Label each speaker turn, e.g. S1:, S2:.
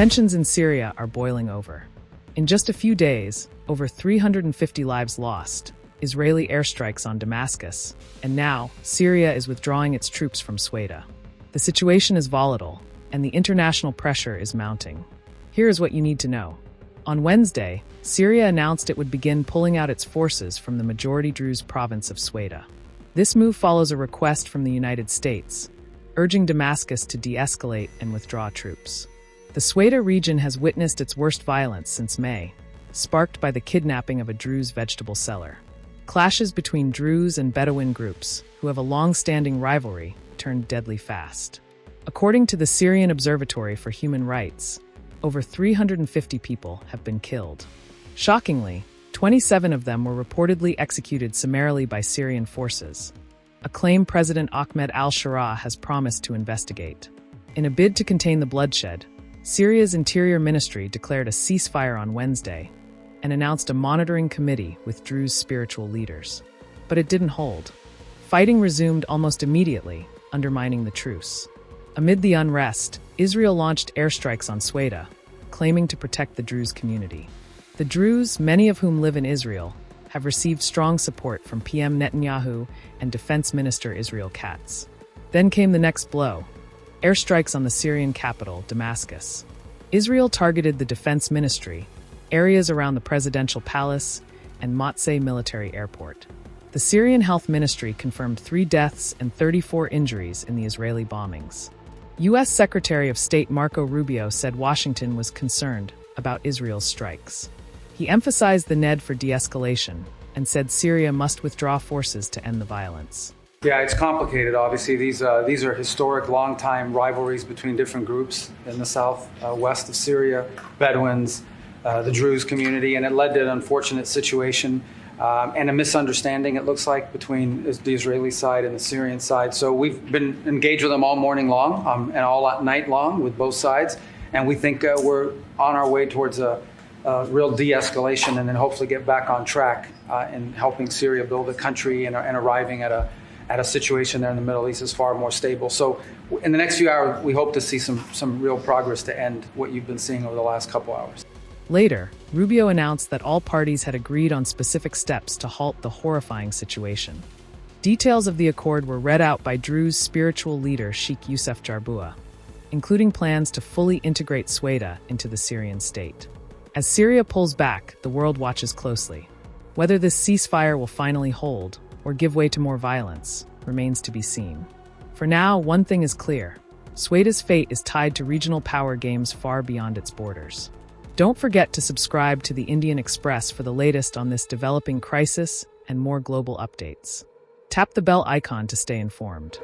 S1: Tensions in Syria are boiling over. In just a few days, over 350 lives lost, Israeli airstrikes on Damascus, and now Syria is withdrawing its troops from Sweida. The situation is volatile, and the international pressure is mounting. Here is what you need to know. On Wednesday, Syria announced it would begin pulling out its forces from the majority Druze province of Sweida. This move follows a request from the United States, urging Damascus to de-escalate and withdraw troops. The Sweida region has witnessed its worst violence since May, sparked by the kidnapping of a Druze vegetable seller. Clashes between Druze and Bedouin groups, who have a long-standing rivalry, turned deadly fast. According to the Syrian Observatory for Human Rights, over 350 people have been killed. Shockingly, 27 of them were reportedly executed summarily by Syrian forces, a claim President Ahmed al-Sharaa has promised to investigate. In a bid to contain the bloodshed, Syria's Interior Ministry declared a ceasefire on Wednesday and announced a monitoring committee with Druze spiritual leaders. But it didn't hold. Fighting resumed almost immediately, undermining the truce. Amid the unrest, Israel launched airstrikes on Sweida, claiming to protect the Druze community. The Druze, many of whom live in Israel, have received strong support from PM Netanyahu and Defense Minister Israel Katz. Then came the next blow: airstrikes on the Syrian capital, Damascus. Israel targeted the Defense Ministry, areas around the presidential palace, and Motsay military airport. The Syrian Health Ministry confirmed 3 deaths and 34 injuries in the Israeli bombings. U.S. Secretary of State Marco Rubio said Washington was concerned about Israel's strikes. He emphasized the need for de-escalation and said Syria must withdraw forces to end the violence.
S2: Yeah, it's complicated, obviously. These are historic, long-time rivalries between different groups in the south-west of Syria, Bedouins, the Druze community, and it led to an unfortunate situation and a misunderstanding, it looks like, between the Israeli side and the Syrian side. So we've been engaged with them all morning long and all night long with both sides, and we think we're on our way towards a real de-escalation and then hopefully get back on track in helping Syria build a country and arriving at a situation there in the Middle East is far more stable. So in the next few hours, we hope to see some real progress to end what you've been seeing over the last couple hours.
S1: Later, Rubio announced that all parties had agreed on specific steps to halt the horrifying situation. Details of the accord were read out by Druze spiritual leader Sheikh Youssef Jarboua, including plans to fully integrate Sweida into the Syrian state. As Syria pulls back, the world watches closely. Whether this ceasefire will finally hold or give way to more violence remains to be seen. For now, one thing is clear: Sweida's fate is tied to regional power games far beyond its borders. Don't forget to subscribe to the Indian Express for the latest on this developing crisis and more global updates. Tap the bell icon to stay informed.